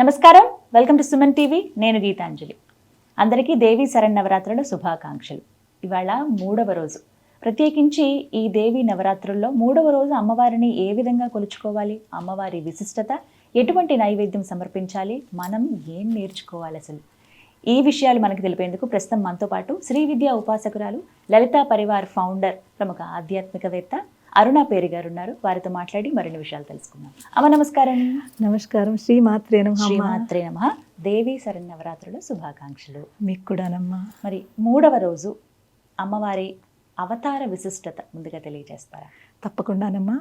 నమస్కారం, welcome to Suman TV. నేను గీతాంజలి. అందరికీ దేవీ శరన్నవరాత్రుల శుభాకాంక్షలు. ఇవాళ 3వ రోజు. ప్రత్యేకించి ఈ దేవీ నవరాత్రుల్లో 3వ రోజు అమ్మవారిని ఏ విధంగా కొలుచుకోవాలి, అమ్మవారి విశిష్టత, ఎటువంటి నైవేద్యం సమర్పించాలి, మనం ఏం నేర్చుకోవాలి, అసలు ఈ విషయాలు మనకు తెలిపేందుకు ప్రస్తుతం మనతో పాటు శ్రీ విద్యా ఉపాసకురాలు, లలితా పరివార్ ఫౌండర్, ప్రముఖ ఆధ్యాత్మికవేత్త అరుణా పేరి గారు ఉన్నారు. వారితో మాట్లాడి మరిన్ని విషయాలు తెలుసుకుందాం. అమ్మ నమస్కారం. నమస్కారం. శ్రీమాత్రే నమః. శ్రీమాత్రే నమః. దేవీ శరన్నవరాత్రుల శుభాకాంక్షలు. మీకు కూడానమ్మా. మరి 3వ రోజు అమ్మవారి అవతార విశిష్టత ముందుగా తెలియజేస్తారా? తప్పకుండానమ్మా.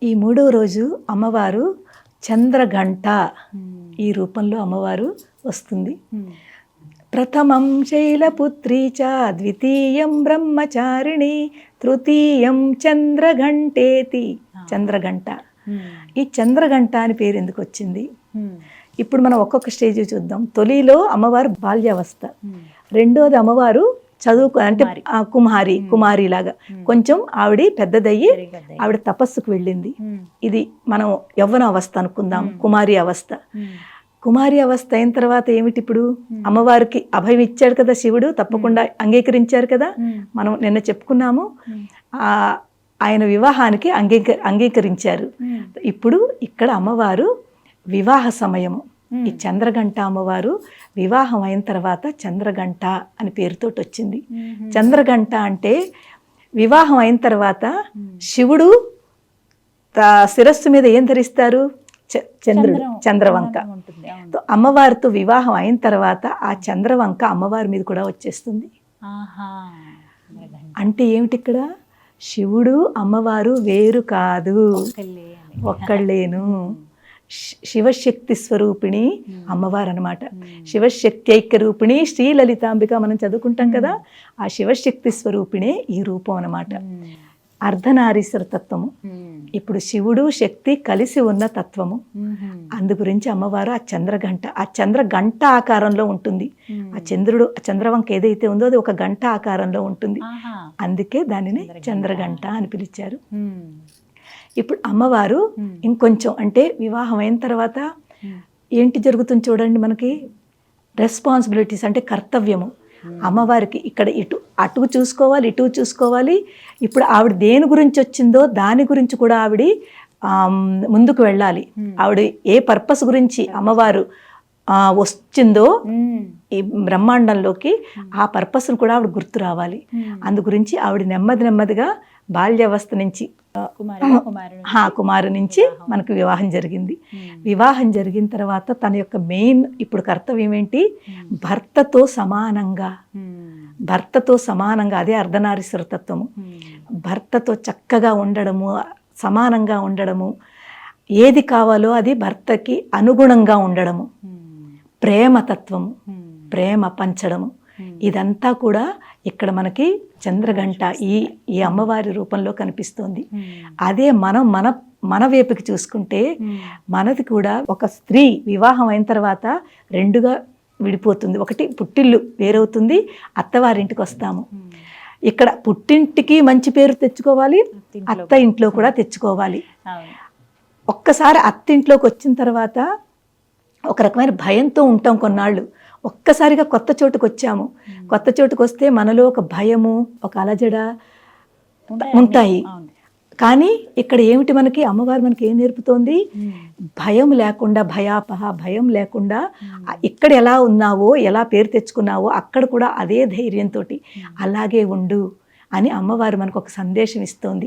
ఈ 3వ రోజు అమ్మవారు చంద్రఘంట ఈ రూపంలో అమ్మవారు వస్తుంది. ప్రథమం శైలపుత్రీ చ, ద్వితీయం బ్రహ్మచారిణి, తృతీయం చంద్రఘంటేతి. చంద్రఘంట. ఈ చంద్రఘంట అని పేరు ఎందుకు వచ్చింది? ఇప్పుడు మనం ఒక్కొక్క స్టేజ్ చూద్దాం. తొలిలో అమ్మవారు బాల్యావస్థ, రెండోది అమ్మవారు చదువుకు అంటే కుమారి లాగా కొంచెం ఆవిడ పెద్దదయ్యి ఆవిడ తపస్సుకు వెళ్ళింది. ఇది మనం యవ్వన అవస్థ అనుకుందాం, కుమారి అవస్థ. కుమారి అవస్థ అయిన తర్వాత ఏమిటి? ఇప్పుడు అమ్మవారికి అభయం ఇచ్చాడు కదా శివుడు, తప్పకుండా అంగీకరించారు కదా. మనం నిన్న చెప్పుకున్నాము, ఆయన వివాహానికి అంగీకరించారు. ఇప్పుడు ఇక్కడ అమ్మవారు వివాహ సమయము. ఈ చంద్రఘంట అమ్మవారు వివాహం అయిన తర్వాత చంద్రఘంట అని పేరుతోటి వచ్చింది. చంద్రఘంట అంటే వివాహం అయిన తర్వాత శివుడు శిరస్సు మీద ఏం ధరిస్తారు? చంద్రుడు, చంద్రవంక. అమ్మవారితో వివాహం అయిన తర్వాత ఆ చంద్రవంక అమ్మవారి మీద కూడా వచ్చేస్తుంది. అంటే ఏమిటి ఇక్కడ? శివుడు అమ్మవారు వేరు కాదు, ఒక్కళ్ళేను. శివశక్తి స్వరూపిణి అమ్మవారు అనమాట. శివశక్తి ఐక్య రూపిణి శ్రీ లలితాంబిక మనం చదువుకుంటాం కదా. ఆ శివశక్తి స్వరూపిణే ఈ రూపం అనమాట. అర్ధనారీశ్వర తత్వము. ఇప్పుడు శివుడు శక్తి కలిసి ఉన్న తత్వము. అందు గురించి అమ్మవారు ఆ చంద్రఘంట, ఆ చంద్రఘంట ఆకారంలో ఉంటుంది. ఆ చంద్రుడు, చంద్రవంక ఏదైతే ఉందో అది ఒక గంట ఆకారంలో ఉంటుంది. అందుకే దానిని చంద్రఘంట అని పిలిచారు. ఇప్పుడు అమ్మవారు ఇంకొంచెం అంటే వివాహం అయిన తర్వాత ఏంటి జరుగుతుంది చూడండి. మనకి రెస్పాన్సిబిలిటీస్ అంటే కర్తవ్యము. అమ్మవారికి ఇక్కడ అటు చూసుకోవాలి, ఇటు చూసుకోవాలి. ఇప్పుడు ఆవిడ దేని గురించి వచ్చిందో దాని గురించి కూడా ఆవిడ ముందుకు వెళ్ళాలి. ఆవిడ ఏ పర్పస్ గురించి అమ్మవారు వచ్చిందో ఈ బ్రహ్మాండంలోకి, ఆ పర్పస్ను కూడా ఆవిడ గుర్తు రావాలి. అందు గురించి ఆవిడ నెమ్మదిగా బాల్యావస్థ నుంచి కుమారు నుంచి మనకు వివాహం జరిగింది. వివాహం జరిగిన తర్వాత తన యొక్క మెయిన్ ఇప్పుడు కర్తవ్యం ఏంటి? భర్తతో సమానంగా, అదే అర్ధనారీశ్వర తత్వము. భర్తతో చక్కగా ఉండడము, సమానంగా ఉండడము, ఏది కావాలో అది భర్తకి అనుగుణంగా ఉండడము, ప్రేమతత్వము, ప్రేమ పంచడము. ఇదంతా కూడా ఇక్కడ మనకి చంద్రఘంట ఈ అమ్మవారి రూపంలో కనిపిస్తోంది. అదే మన వైపుకి చూసుకుంటే మనది కూడా ఒక స్త్రీ వివాహం అయిన తర్వాత రెండుగా విడిపోతుంది. ఒకటి పుట్టిల్లు వేరవుతుంది, అత్తవారింటికి వస్తాము. ఇక్కడ పుట్టింటికి మంచి పేరు తెచ్చుకోవాలి, అత్త ఇంట్లో కూడా తెచ్చుకోవాలి. ఒక్కసారి అత్తింట్లోకి వచ్చిన తర్వాత ఒక రకమైన భయంతో ఉంటాం కొన్నాళ్ళు. ఒక్కసారిగా కొత్త చోటుకు వచ్చాము. కొత్త చోటుకు వస్తే మనలో ఒక భయము, ఒక అలజడ ఉంటాయి. కానీ ఇక్కడ ఏమిటి? మనకి అమ్మవారు మనకి ఏం నేర్పుతోంది? భయం లేకుండా, భయం లేకుండా ఇక్కడ ఎలా ఉన్నావో, ఎలా పేరు తెచ్చుకున్నావో అక్కడ కూడా అదే ధైర్యంతో అలాగే ఉండు అని అమ్మవారు మనకు ఒక సందేశం ఇస్తోంది.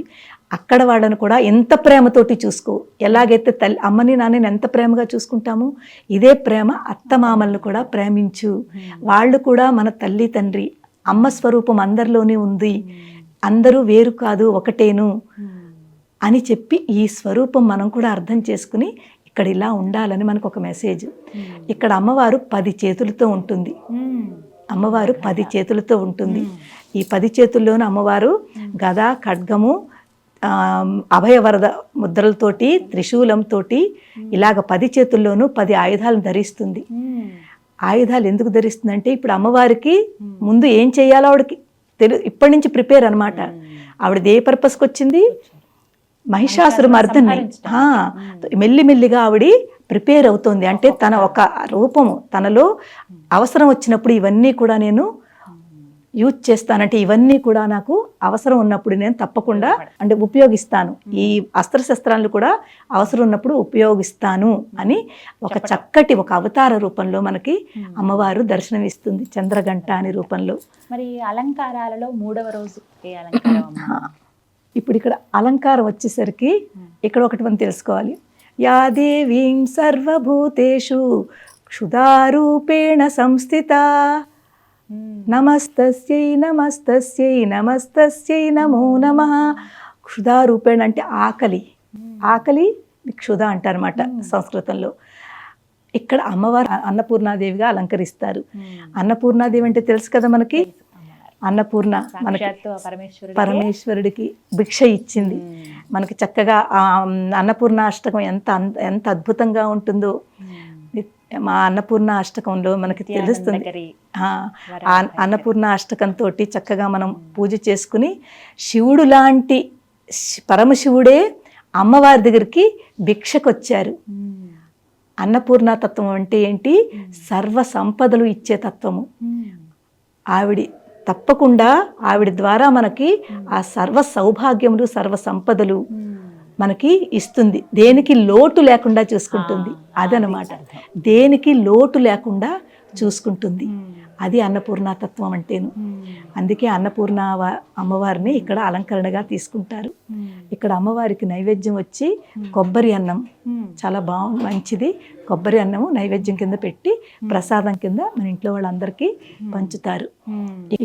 అక్కడ వాళ్ళను కూడా ఎంత ప్రేమతోటి చూసుకో. ఎలాగైతే అమ్మని నాన్నని ఎంత ప్రేమగా చూసుకుంటామో ఇదే ప్రేమ అత్తమామలను కూడా ప్రేమించు. వాళ్ళు కూడా మన తల్లి తండ్రి, అమ్మ స్వరూపం అందరిలోనే ఉంది, అందరూ వేరు కాదు, ఒకటేను అని చెప్పి ఈ స్వరూపం మనం కూడా అర్థం చేసుకుని ఇక్కడ ఇలా ఉండాలని మనకు ఒక మెసేజ్. ఇక్కడ అమ్మవారు 10 చేతులతో ఉంటుంది. అమ్మవారు 10 చేతులతో ఉంటుంది. ఈ 10 చేతుల్లోనూ అమ్మవారు గద, ఖడ్గము, అభయవరద ముద్రలతోటి, త్రిశూలంతోటి ఇలాగ 10 చేతుల్లోనూ 10 ఆయుధాలను ధరిస్తుంది. ఆయుధాలు ఎందుకు ధరిస్తుందంటే ఇప్పుడు అమ్మవారికి ముందు ఏం చేయాలో ఆవిడకి ఇప్పటి నుంచి ప్రిపేర్ అనమాట. ఆవిడ ఏ పర్పస్కి వచ్చింది? మహిషాసుర మర్దన్ని మెల్లిమెల్లిగా ఆవిడ ప్రిపేర్ అవుతోంది. అంటే తన ఒక రూపము తనలో అవసరం వచ్చినప్పుడు ఇవన్నీ కూడా నేను యూజ్ చేస్తానంటే ఇవన్నీ కూడా నాకు అవసరం ఉన్నప్పుడు నేను తప్పకుండా అంటే ఉపయోగిస్తాను. ఈ అస్త్రశస్త్రాలను కూడా అవసరం ఉన్నప్పుడు ఉపయోగిస్తాను అని ఒక చక్కటి ఒక అవతార రూపంలో మనకి అమ్మవారు దర్శనమిస్తుంది, చంద్రగంట అనే రూపంలో. మరి అలంకారాలలో 3వ రోజు ఏ అలంకారం అమ్మా? ఇప్పుడు ఇక్కడ అలంకారం వచ్చేసరికి ఇక్కడ ఒకటి మనం తెలుసుకోవాలి. యా దేవీం సర్వభూతేషు క్షుధారూపేణ సంస్థిత నమస్తస్యై నమస్తస్యై నమస్తస్యై నమో నమః. క్షుధారూపేణ అంటే ఆకలి, ఆకలి క్షుధ అంటారన్నమాట సంస్కృతంలో. ఇక్కడ అమ్మవారు అన్నపూర్ణాదేవిగా అలంకరిస్తారు. అన్నపూర్ణాదేవి అంటే తెలుసు కదా మనకి, అన్నపూర్ణ మనకి పరమేశ్వరుడికి భిక్ష ఇచ్చింది. మనకి చక్కగా అన్నపూర్ణ అష్టకం ఎంత అద్భుతంగా ఉంటుందో మా అన్నపూర్ణ అష్టకంలో మనకి తెలుస్తుంది. అన్నపూర్ణ అష్టకంతో చక్కగా మనం పూజ చేసుకుని శివుడు లాంటి పరమశివుడే అమ్మవారి దగ్గరికి భిక్షకొచ్చారు. అన్నపూర్ణ తత్వం అంటే ఏంటి? సర్వ సంపదలు ఇచ్చే తత్వము. ఆవిడ తప్పకుండా ఆవిడ ద్వారా మనకి ఆ సర్వ సౌభాగ్యములు సర్వ సంపదలు మనకి ఇస్తుంది. దేనికి లోటు లేకుండా చూసుకుంటుంది. అదనమాట, దేనికి లోటు లేకుండా చూసుకుంటుంది. అది అన్నపూర్ణతత్వం అంటేను. అందుకే అన్నపూర్ణ అమ్మవారిని ఇక్కడ అలంకరణగా తీసుకుంటారు. ఇక్కడ అమ్మవారికి నైవేద్యం వచ్చి కొబ్బరి అన్నం, చాలా మంచిది. కొబ్బరి అన్నము నైవేద్యం కింద పెట్టి ప్రసాదం కింద మన ఇంట్లో వాళ్ళందరికీ పంచుతారు.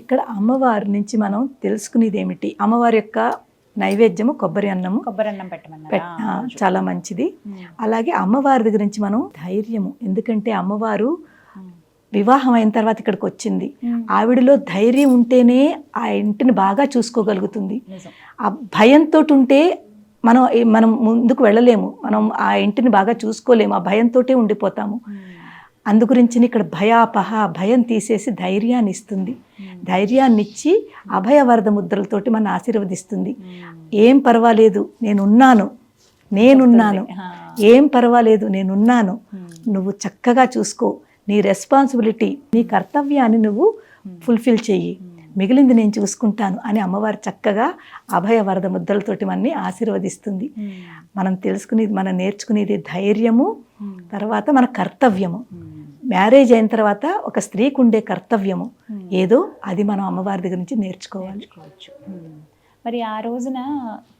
ఇక్కడ అమ్మవారి నుంచి మనం తెలుసుకునేది ఏమిటి? అమ్మవారి యొక్క నైవేద్యము కొబ్బరి అన్నం చాలా మంచిది. అలాగే అమ్మవారి దగ్గర నుంచి మనం ధైర్యము, ఎందుకంటే అమ్మవారు వివాహం అయిన తర్వాత ఇక్కడికి వచ్చింది. ఆవిడలో ధైర్యం ఉంటేనే ఆ ఇంటిని బాగా చూసుకోగలుగుతుంది. ఆ భయంతో ఉంటే మనం ముందుకు వెళ్ళలేము, మనం ఆ ఇంటిని బాగా చూసుకోలేము, ఆ భయంతో ఉండిపోతాము. అందుగురించి ఇక్కడ భయం తీసేసి ధైర్యాన్ని ఇస్తుంది. ధైర్యాన్ని ఇచ్చి అభయవరద ముద్రలతోటి మన ఆశీర్వదిస్తుంది. ఏం పర్వాలేదు, నేనున్నాను, ఏం పర్వాలేదు, నేనున్నాను, నువ్వు చక్కగా చూసుకో, నీ రెస్పాన్సిబిలిటీ, నీ కర్తవ్యాన్ని నువ్వు ఫుల్ఫిల్ చెయ్యి, మిగిలింది నేను చూసుకుంటాను అని అమ్మవారు చక్కగా అభయ వరద ముద్దలతోటి మనని ఆశీర్వదిస్తుంది. మనం తెలుసుకునేది, మనం నేర్చుకునేది ధైర్యము, తర్వాత మన కర్తవ్యము. మ్యారేజ్ అయిన తర్వాత ఒక స్త్రీకి ఉండే కర్తవ్యము ఏదో అది మనం అమ్మవారి దగ్గర నుంచి నేర్చుకోవాలి. మరి ఆ రోజున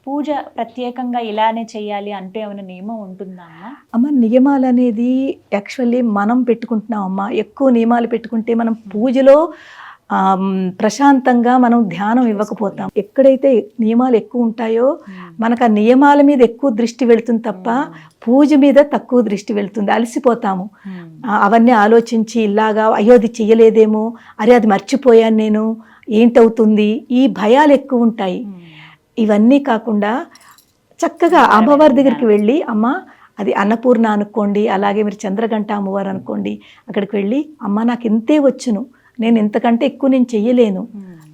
పూజ ప్రత్యేకంగా ఇలానే చేయాలి అంటే ఏమైనా నియమం ఉంటుందా అమ్మ? నియమాలు అనేది యాక్చువల్లీ మనం పెట్టుకుంటున్నాం అమ్మ. ఎక్కువ నియమాలు పెట్టుకుంటే మనం పూజలో ప్రశాంతంగా మనం ధ్యానం ఇవ్వకపోతాం. ఎక్కడైతే నియమాలు ఎక్కువ ఉంటాయో మనకు ఆ నియమాల మీద ఎక్కువ దృష్టి వెళ్తుంది తప్ప పూజ మీద తక్కువ దృష్టి వెళ్తుంది. అలసిపోతాము. అవన్నీ ఆలోచించి ఇలాగా అయ్యో అది చెయ్యలేదేమో, అరే అది మర్చిపోయాను నేను, ఏంటవుతుంది, ఈ భయాలు ఎక్కువ ఉంటాయి. ఇవన్నీ కాకుండా చక్కగా అమ్మవారి దగ్గరికి వెళ్ళి, అమ్మ అది అన్నపూర్ణ అనుకోండి, అలాగే మీరు చంద్రగంట అమ్మవారు అనుకోండి, అక్కడికి వెళ్ళి అమ్మ నాకు ఇంతే వచ్చును, నేను ఇంతకంటే ఎక్కువ నేను చెయ్యలేను,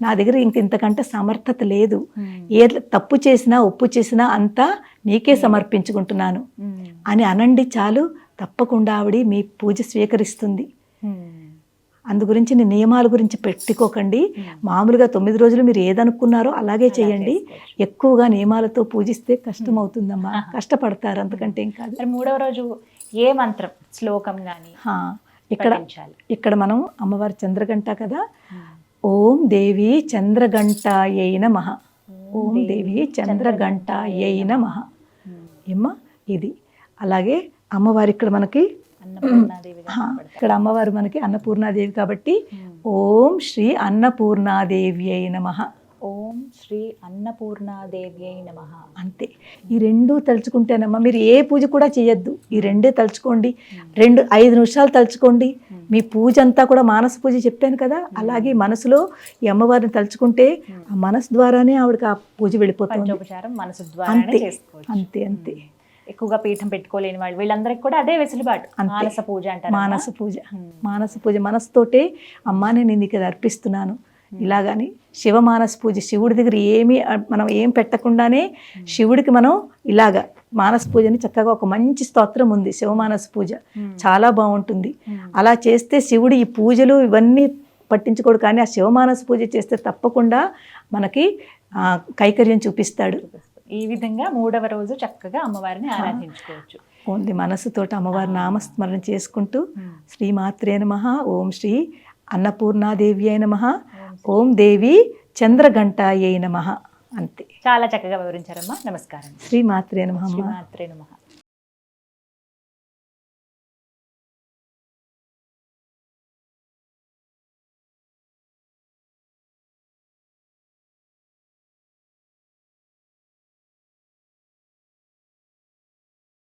నా దగ్గర ఇంతకంటే సమర్థత లేదు, ఏ తప్పు చేసినా ఒప్పు చేసినా అంతా నీకే సమర్పించుకుంటున్నాను అని అనండి చాలు. తప్పకుండా ఆవిడ మీ పూజ స్వీకరిస్తుంది. అందు గురించి నియమాల గురించి పెట్టుకోకండి. మామూలుగా 9 రోజులు మీరు ఏదనుకున్నారో అలాగే చేయండి. ఎక్కువగా నియమాలతో పూజిస్తే కష్టం అవుతుందమ్మా, కష్టపడతారు, అంతకంటే ఏం కాదు. 3వ రోజు ఏ మంత్రం, శ్లోకం కానీ ఇక్కడ మనం అమ్మవారి చంద్రగంట కదా, ఓం దేవి చంద్రగంటాయై నమః, ఓం దేవి చంద్రగంటాయై నమః ఏమ్మా ఇది. అలాగే అమ్మవారి ఇక్కడ మనకి ఇక్కడ అమ్మవారు మనకి అన్నపూర్ణాదేవి కాబట్టి ఓం శ్రీ అన్నపూర్ణాదేవి అయి నమః, ఓం శ్రీ అన్నపూర్ణాదేవి అయి నమః. అంతే. ఈ రెండు తలుచుకుంటేనమ్మా మీరు ఏ పూజ కూడా చేయొద్దు. ఈ రెండే తలుచుకోండి, 5 నిమిషాలు తలుచుకోండి. మీ పూజ అంతా కూడా మానస పూజ చెప్పాను కదా, అలాగే మనసులో ఈ అమ్మవారిని తలుచుకుంటే ఆ మనసు ద్వారానే ఆవిడకి ఆ పూజ వెళ్ళిపోతుంది. మనసు ద్వారానే చేసుకోవచ్చు. అంతే అంతే. ఎక్కువగా పీఠం పెట్టుకోలేని వాళ్ళు వీళ్ళందరికీ కూడా అదే వెసులుబాటు. మానస పూజ అంటారు. మానస పూజ మనసుతోటే అమ్మా నేను నీకు అది అర్పిస్తున్నాను ఇలాగని. శివ మానస పూజ, శివుడి దగ్గర మనం ఏం పెట్టకుండానే శివుడికి మనం ఇలాగా మానస పూజని చక్కగా ఒక మంచి స్తోత్రం ఉంది, శివమానస పూజ, చాలా బాగుంటుంది. అలా చేస్తే శివుడు ఈ పూజలు ఇవన్నీ పట్టించుకోడు, కానీ ఆ శివమానస పూజ చేస్తే తప్పకుండా మనకి కైకర్యం చూపిస్తాడు. ఈ విధంగా 3వ రోజు చక్కగా అమ్మవారిని ఆరాధించుకోవచ్చు. ఓన్లీ మనసుతోటి అమ్మవారి నామస్మరణ చేసుకుంటూ శ్రీమాత్రే నమః, ఓం శ్రీ అన్నపూర్ణాదేవి అయి నమః, ఓం దేవి చంద్రఘంటాయై నమః, అంతే. చాలా చక్కగా వివరించారమ్మా. నమస్కారం. శ్రీమాత్రే నమః. శ్రీమాత్రే నమః.